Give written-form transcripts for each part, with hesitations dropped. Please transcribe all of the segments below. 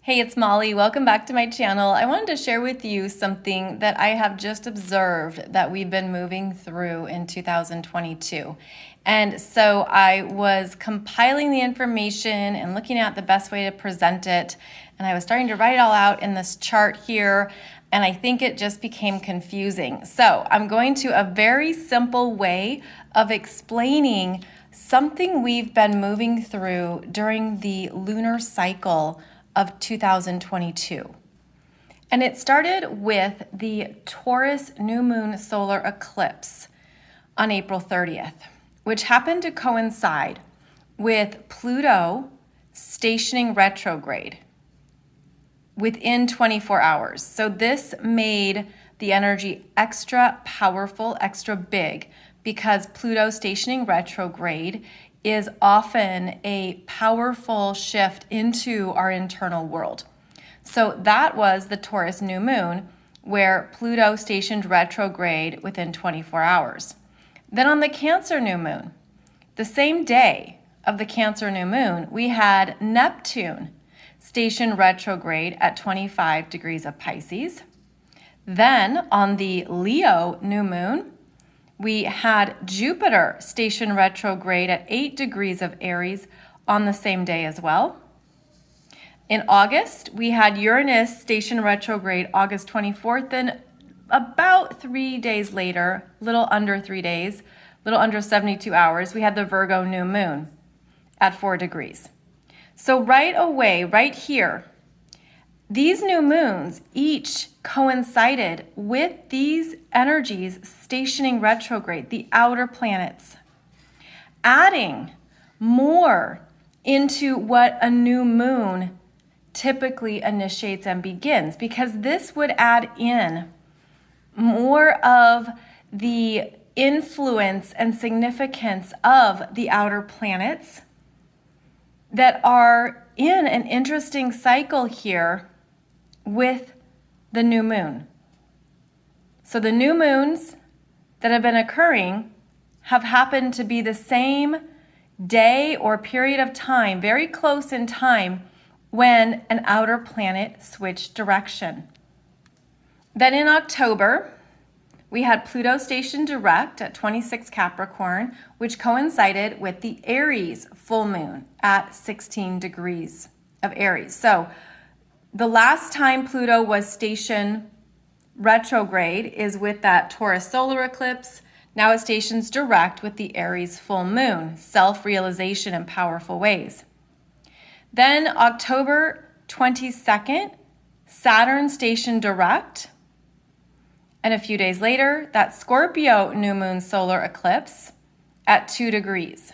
Hey, it's Molly. Welcome back to my channel. I wanted to share with you something that I have just observed that we've been moving through in 2022. And so I was compiling the information and looking at the best way to present it. And I was starting to write it all out in this chart here. And I think it just became confusing. So I'm going to a very simple way of explaining something we've been moving through during the lunar cycle of 2022. And it started with the Taurus new moon solar eclipse on April 30th, which happened to coincide with Pluto stationing retrograde within 24 hours. So this made the energy extra powerful, extra big, because Pluto stationing retrograde is often a powerful shift into our internal world. So that was the Taurus new moon, where Pluto stationed retrograde within 24 hours. Then on the Cancer new moon, the same day of the Cancer new moon, we had Neptune stationed retrograde at 25 degrees of Pisces. Then on the Leo new moon, we had Jupiter station retrograde at 8 degrees of Aries on the same day as well. In August, we had Uranus station retrograde August 24th, and about 3 days later, little under 3 days, little under 72 hours, we had the Virgo new moon at 4 degrees. So right away, right here, these new moons each coincided with these energies stationing retrograde, the outer planets, adding more into what a new moon typically initiates and begins, because this would add in more of the influence and significance of the outer planets that are in an interesting cycle here with the new moon. So the new moons that have been occurring have happened to be the same day or period of time, very close in time, when an outer planet switched direction. Then in October, we had Pluto stationed direct at 26 Capricorn, which coincided with the Aries full moon at 16 degrees of Aries. So the last time Pluto was stationed retrograde is with that Taurus solar eclipse. Now it stations direct with the Aries full moon, self-realization in powerful ways. Then October 22nd, Saturn stationed direct. And a few days later, that Scorpio new moon solar eclipse at 2 degrees.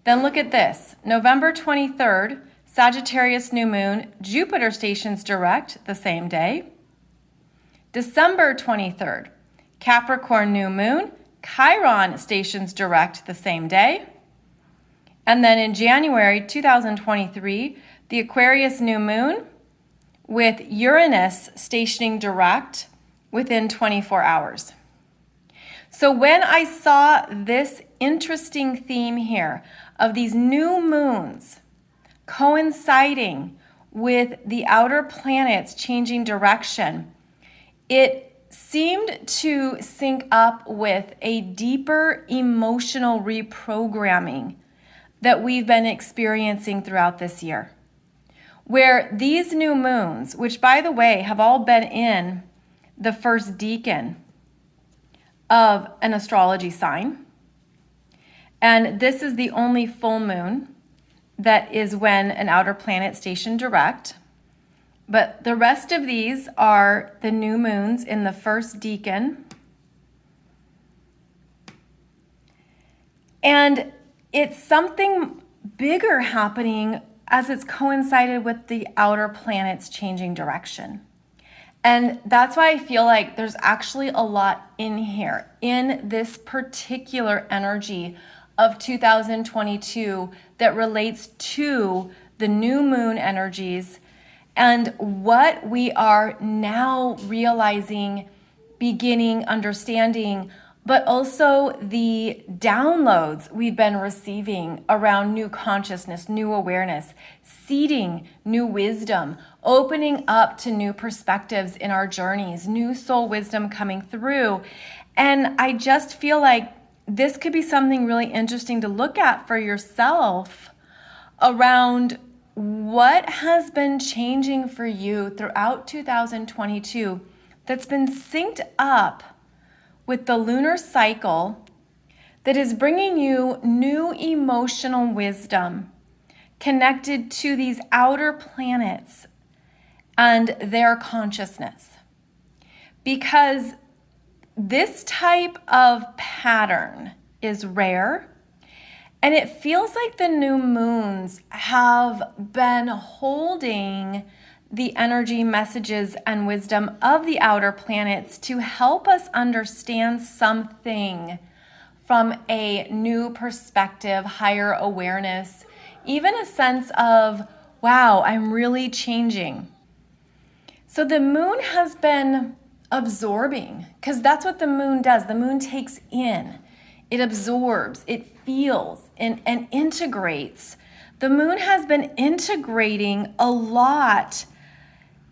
Then look at this, November 23rd, Sagittarius new moon, Jupiter stations direct the same day. December 23rd, Capricorn new moon, Chiron stations direct the same day. And then in January 2023, the Aquarius new moon with Uranus stationing direct within 24 hours. So when I saw this interesting theme here of these new moons coinciding with the outer planets changing direction, it seemed to sync up with a deeper emotional reprogramming that we've been experiencing throughout this year, where these new moons, which by the way have all been in the first decan of an astrology sign, and this is the only full moon that is when an outer planet stationed direct. But the rest of these are the new moons in the first decan. And it's something bigger happening as it's coincided with the outer planets changing direction. And that's why I feel like there's actually a lot in here, in this particular energy of 2022 that relates to the new moon energies and what we are now realizing, beginning, understanding but also the downloads we've been receiving around new consciousness, new awareness, seeding new wisdom, opening up to new perspectives in our journeys, new soul wisdom coming through. And I just feel like this could be something really interesting to look at for yourself around what has been changing for you throughout 2022 that's been synced up with the lunar cycle that is bringing you new emotional wisdom connected to these outer planets and their consciousness. Because this type of pattern is rare, and it feels like the new moons have been holding the energy, messages, and wisdom of the outer planets to help us understand something from a new perspective, higher awareness, even a sense of, wow, I'm really changing. So the moon has been absorbing, because that's what the moon does. The moon takes in, it absorbs, it feels, and integrates. The moon has been integrating a lot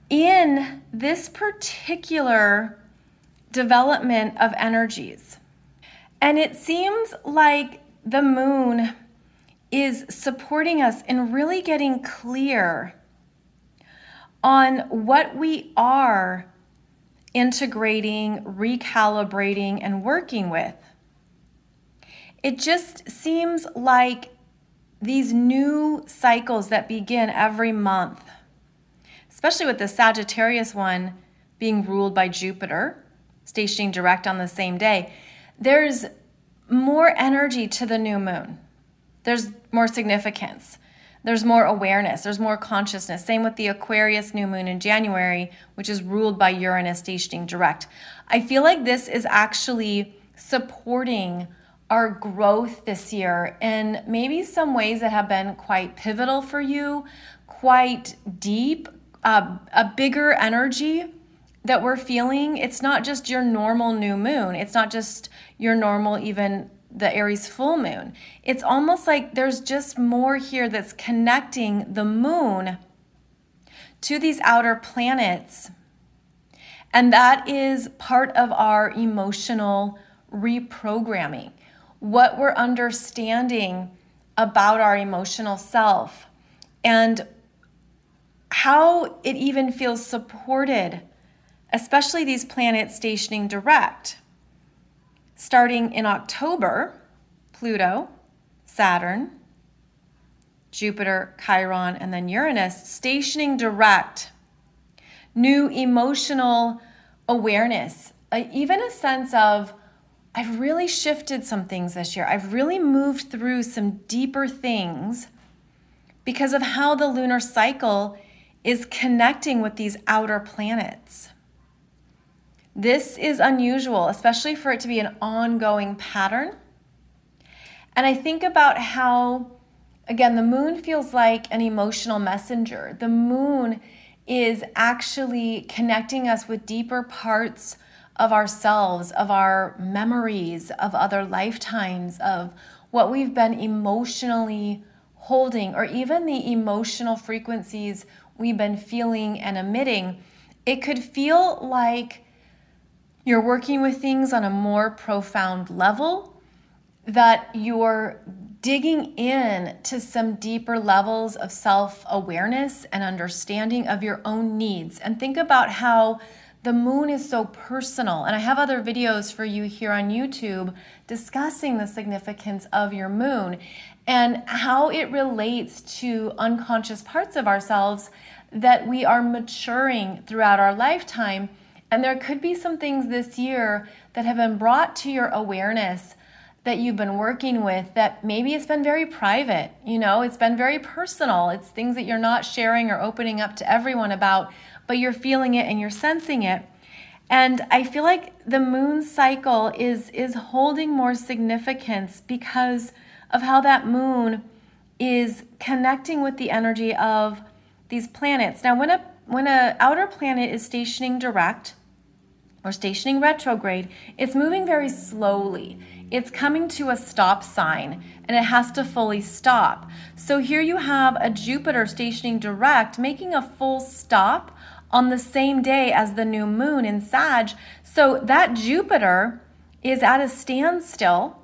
in this particular development of energies. And it seems like the moon is supporting us in really getting clear on what we are integrating, recalibrating, and working with. It just seems like these new cycles that begin every month, especially with the Sagittarius one being ruled by Jupiter, stationing direct on the same day, there's more energy to the new moon. There's more significance. There's more awareness. There's more consciousness. Same with the Aquarius new moon in January, which is ruled by Uranus stationing direct. I feel like this is actually supporting our growth this year in maybe some ways that have been quite pivotal for you, quite deep, a bigger energy that we're feeling. It's not just your normal new moon. It's not just your normal, even the Aries full moon. It's almost like there's just more here that's connecting the moon to these outer planets. And that is part of our emotional reprogramming. What we're understanding about our emotional self and how it even feels supported, especially these planets stationing direct. Starting in October, Pluto, Saturn, Jupiter, Chiron, and then Uranus stationing direct. New emotional awareness, even a sense of, I've really shifted some things this year. I've really moved through some deeper things because of how the lunar cycle is connecting with these outer planets. This is unusual, especially for it to be an ongoing pattern. And I think about how, again, the moon feels like an emotional messenger. The moon is actually connecting us with deeper parts of ourselves, of our memories, of other lifetimes, of what we've been emotionally holding, or even the emotional frequencies we've been feeling and emitting. It could feel like you're working with things on a more profound level, that you're digging in to some deeper levels of self-awareness and understanding of your own needs. And think about how the moon is so personal. And I have other videos for you here on YouTube discussing the significance of your moon and how it relates to unconscious parts of ourselves that we are maturing throughout our lifetime. And there could be some things this year that have been brought to your awareness that you've been working with that maybe it's been very private, it's been very personal. It's things that you're not sharing or opening up to everyone about, but you're feeling it and you're sensing it. And I feel like the moon cycle is holding more significance because of how that moon is connecting with the energy of these planets. Now, when a outer planet is stationing direct, or stationing retrograde, it's moving very slowly. It's coming to a stop sign and it has to fully stop. So here you have a Jupiter stationing direct, making a full stop on the same day as the new moon in Sag. So that Jupiter is at a standstill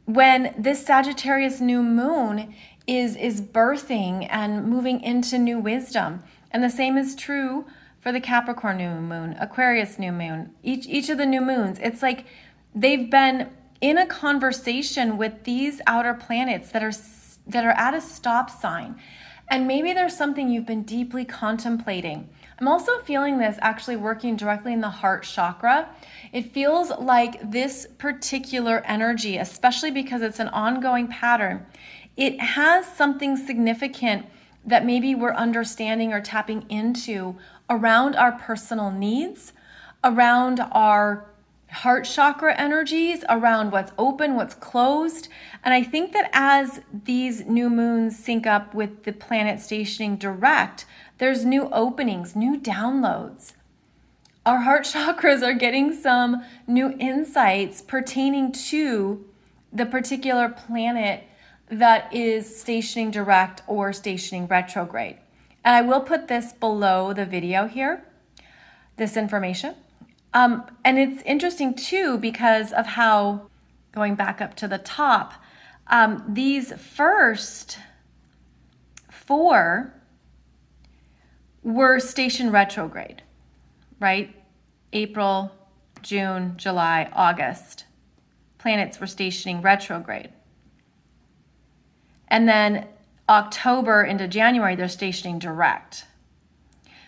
when this Sagittarius new moon is birthing and moving into new wisdom. And the same is true for the Capricorn new moon, Aquarius new moon, each of the new moons. It's like they've been in a conversation with these outer planets that are at a stop sign. And maybe there's something you've been deeply contemplating. I'm also feeling this actually working directly in the heart chakra. It feels like this particular energy, especially because it's an ongoing pattern, it has something significant that maybe we're understanding or tapping into around our personal needs, around our heart chakra energies, around what's open, what's closed. And I think that as these new moons sync up with the planet stationing direct, there's new openings, new downloads. Our heart chakras are getting some new insights pertaining to the particular planet that is stationing direct or stationing retrograde. And I will put this below the video here, this information. And it's interesting too because of how, going back up to the top, these first 4 were stationed retrograde, right? April, June, July, August. Planets were stationing retrograde. And then October into January, they're stationing direct.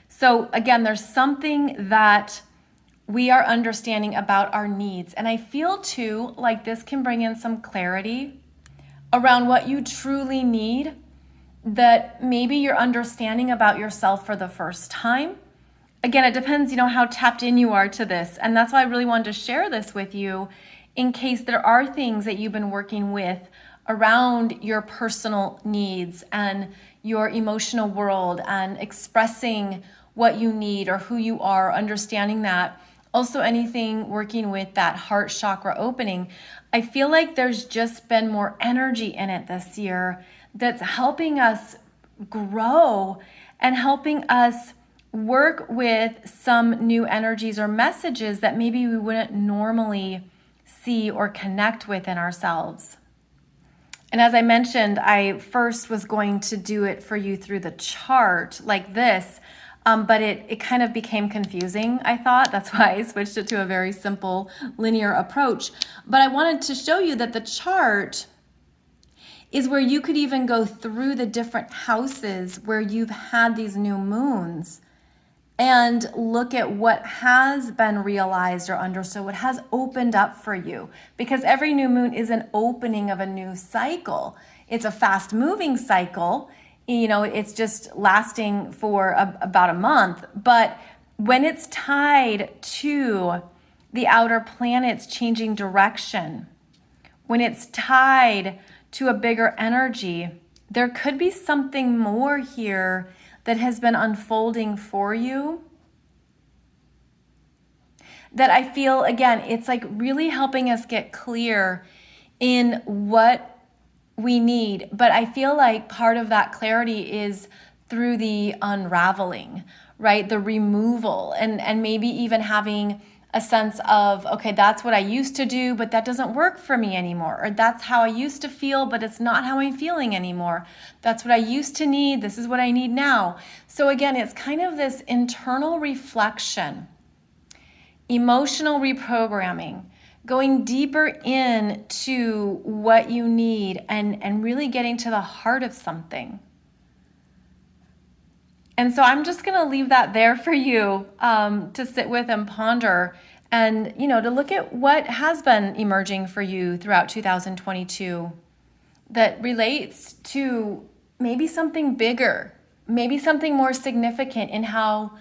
So again, there's something that we are understanding about our needs. And I feel too like this can bring in some clarity around what you truly need, that maybe you're understanding about yourself for the first time. Again, it depends, how tapped in you are to this. And that's why I really wanted to share this with you in case there are things that you've been working with around your personal needs and your emotional world and expressing what you need or who you are, understanding that. Also, anything working with that heart chakra opening. I feel like there's just been more energy in it this year that's helping us grow and helping us work with some new energies or messages that maybe we wouldn't normally see or connect with in ourselves. And as I mentioned, I first was going to do it for you through the chart like this, but it kind of became confusing, I thought. That's why I switched it to a very simple linear approach. But I wanted to show you that the chart is where you could even go through the different houses where you've had these new moons and look at what has been realized or understood, what has opened up for you. Because every new moon is an opening of a new cycle. It's a fast moving cycle. It's just lasting for about a month. But when it's tied to the outer planets changing direction, when it's tied to a bigger energy, there could be something more here that has been unfolding for you that I feel, again, it's like really helping us get clear in what we need. But I feel like part of that clarity is through the unraveling, right? The removal and maybe even having a sense of, okay, that's what I used to do, but that doesn't work for me anymore. Or that's how I used to feel, but it's not how I'm feeling anymore. That's what I used to need. This is what I need now. So again, it's kind of this internal reflection, emotional reprogramming, going deeper into what you need and really getting to the heart of something. And so I'm just going to leave that there for you to sit with and ponder and, to look at what has been emerging for you throughout 2022 that relates to maybe something bigger, maybe something more significant in how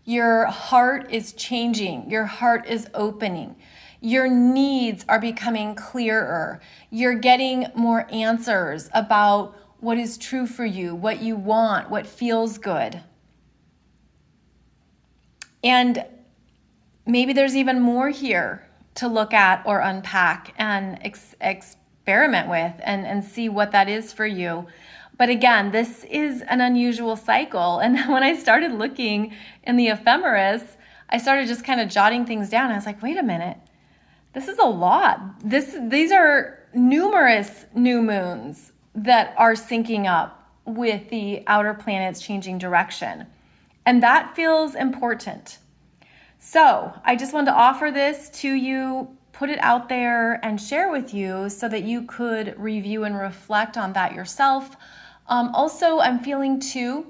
your heart is changing, your heart is opening. Your needs are becoming clearer. You're getting more answers about what is true for you, what you want, what feels good. And maybe there's even more here to look at or unpack and experiment with and see what that is for you. But again, this is an unusual cycle. And when I started looking in the ephemeris, I started just kind of jotting things down. I was like, wait a minute, this is a lot. These are numerous new moons that are syncing up with the outer planets changing direction. And that feels important. So I just wanted to offer this to you, put it out there and share with you so that you could review and reflect on that yourself. Also, I'm feeling too,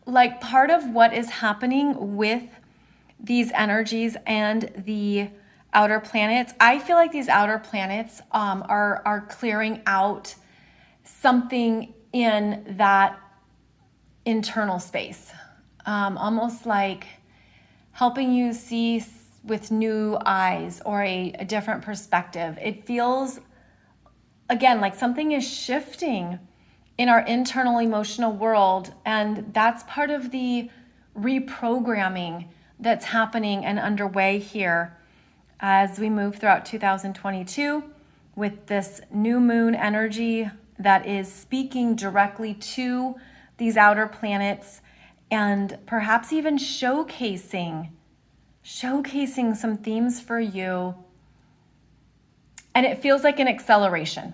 like part of what is happening with these energies and the outer planets, I feel like these outer planets are clearing out something in that internal space, almost like helping you see with new eyes or a different perspective. It feels, again, like something is shifting in our internal emotional world, and that's part of the reprogramming that's happening and underway here as we move throughout 2022 with this new moon energy that is speaking directly to these outer planets and perhaps even showcasing some themes for you. And it feels like an acceleration.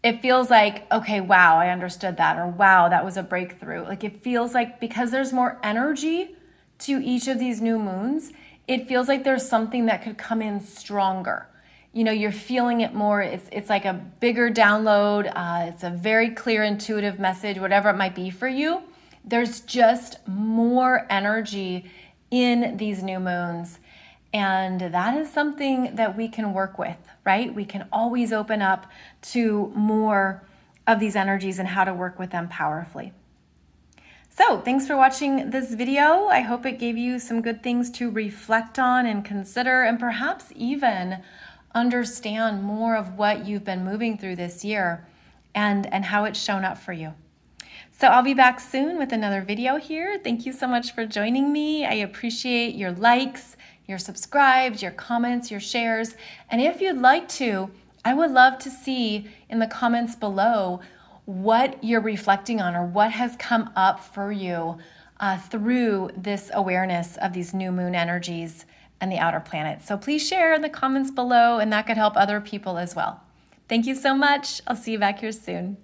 It feels like, okay, wow, I understood that, or wow, that was a breakthrough. Like it feels like because there's more energy to each of these new moons, it feels like there's something that could come in stronger. You know, you're feeling it more. It's like a bigger download. It's a very clear, intuitive message, whatever it might be for you. There's just more energy in these new moons. And that is something that we can work with, right? We can always open up to more of these energies and how to work with them powerfully. So thanks for watching this video. I hope it gave you some good things to reflect on and consider, and perhaps even understand more of what you've been moving through this year and how it's shown up for you. So I'll be back soon with another video here. Thank you so much for joining me. I appreciate your likes, your subscribes, your comments, your shares. And if you'd like to, I would love to see in the comments below what you're reflecting on or what has come up for you through this awareness of these new moon energies and the outer planets. So please share in the comments below, and that could help other people as well. Thank you so much. I'll see you back here soon.